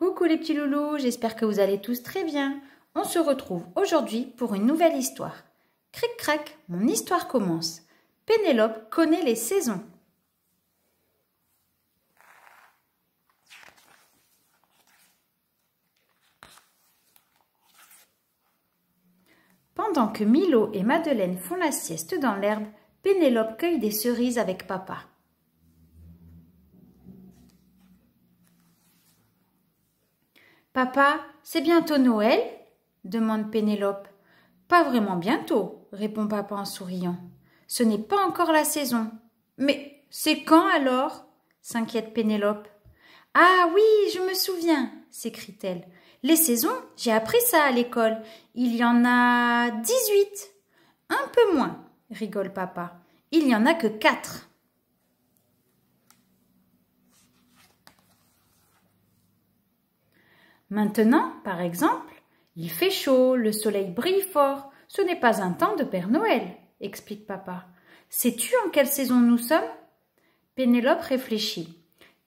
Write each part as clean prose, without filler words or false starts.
Coucou les petits loulous, j'espère que vous allez tous très bien. On se retrouve aujourd'hui pour une nouvelle histoire. Cric-crac, mon histoire commence. Pénélope connaît les saisons. Pendant que Milo et Madeleine font la sieste dans l'herbe, Pénélope cueille des cerises avec papa. Papa, c'est bientôt Noël? Demande Pénélope. Pas vraiment bientôt, répond papa en souriant. Ce n'est pas encore la saison. Mais c'est quand alors? S'inquiète Pénélope. Ah oui, je me souviens, s'écrie-t-elle. Les saisons, j'ai appris ça à l'école. Il y en a 18. Un peu moins, rigole papa. Il n'y en a que 4. Maintenant, par exemple, il fait chaud, le soleil brille fort. Ce n'est pas un temps de Père Noël, explique papa. Sais-tu en quelle saison nous sommes? Pénélope réfléchit.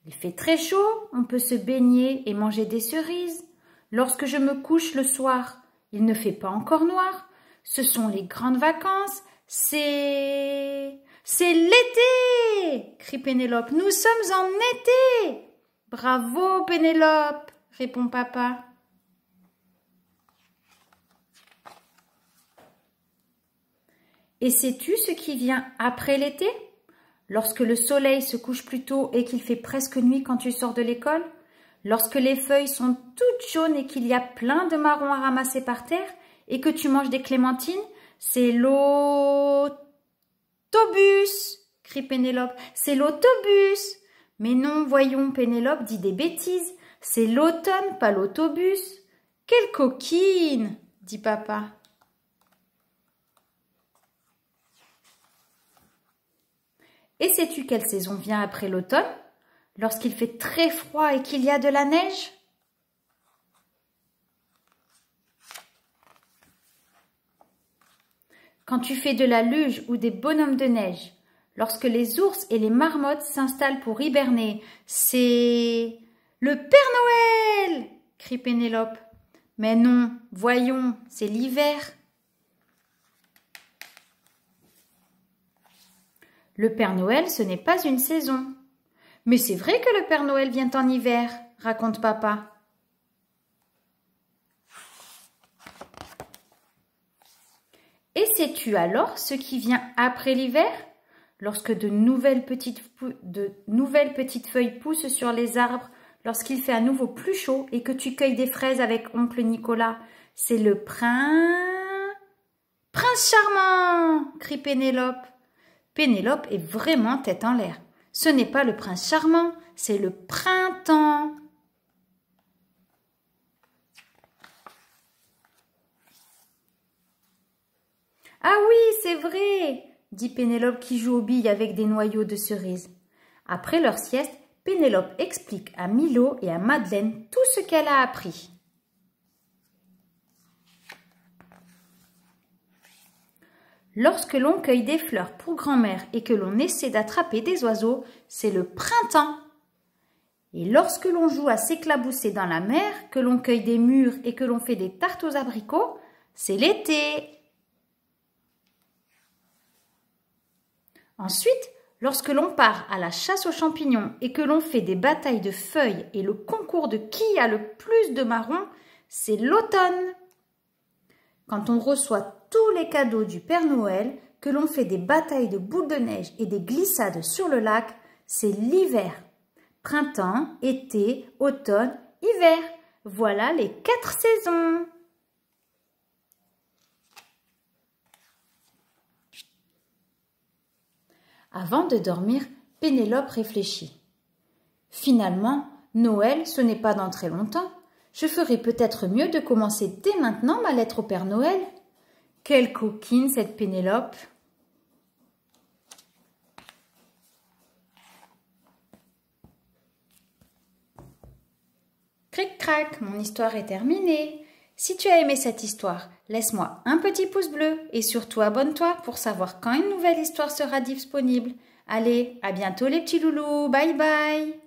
Il fait très chaud, on peut se baigner et manger des cerises. Lorsque je me couche le soir, il ne fait pas encore noir. Ce sont les grandes vacances. C'est l'été! Crie Pénélope. Nous sommes en été! Bravo Pénélope! Répond papa. Et sais-tu ce qui vient après l'été? Lorsque le soleil se couche plus tôt et qu'il fait presque nuit quand tu sors de l'école? Lorsque les feuilles sont toutes jaunes et qu'il y a plein de marrons à ramasser par terre et que tu manges des clémentines? C'est l'autobus! Crie Pénélope. C'est l'autobus! Mais non, voyons, Pénélope dit des bêtises. C'est l'automne, pas l'autobus. Quelle coquine, dit papa. Et sais-tu quelle saison vient après l'automne? Lorsqu'il fait très froid et qu'il y a de la neige? Quand tu fais de la luge ou des bonhommes de neige, lorsque les ours et les marmottes s'installent pour hiberner, c'est le Père Noël! Crie Pénélope. Mais non, voyons, c'est l'hiver. Le Père Noël, ce n'est pas une saison. Mais c'est vrai que le Père Noël vient en hiver, raconte papa. Et sais-tu alors ce qui vient après l'hiver? Lorsque de nouvelles petites feuilles poussent sur les arbres, lorsqu'il fait à nouveau plus chaud et que tu cueilles des fraises avec oncle Nicolas, c'est le prince charmant, crie Pénélope. Pénélope est vraiment tête en l'air. Ce n'est pas le prince charmant, c'est le printemps. Ah oui, c'est vrai, dit Pénélope qui joue aux billes avec des noyaux de cerises. Après leur sieste, Pénélope explique à Milo et à Madeleine tout ce qu'elle a appris. Lorsque l'on cueille des fleurs pour grand-mère et que l'on essaie d'attraper des oiseaux, c'est le printemps. Et lorsque l'on joue à s'éclabousser dans la mer, que l'on cueille des mûres et que l'on fait des tartes aux abricots, c'est l'été. Ensuite, lorsque l'on part à la chasse aux champignons et que l'on fait des batailles de feuilles et le concours de qui a le plus de marrons, c'est l'automne. Quand on reçoit tous les cadeaux du Père Noël, que l'on fait des batailles de boules de neige et des glissades sur le lac, c'est l'hiver. Printemps, été, automne, hiver. Voilà les 4 saisons. Avant de dormir, Pénélope réfléchit. Finalement, Noël, ce n'est pas dans très longtemps. Je ferais peut-être mieux de commencer dès maintenant ma lettre au Père Noël. Quelle coquine cette Pénélope! Cric-crac, mon histoire est terminée. Si tu as aimé cette histoire, laisse-moi un petit pouce bleu et surtout abonne-toi pour savoir quand une nouvelle histoire sera disponible. Allez, à bientôt les petits loulous, bye bye!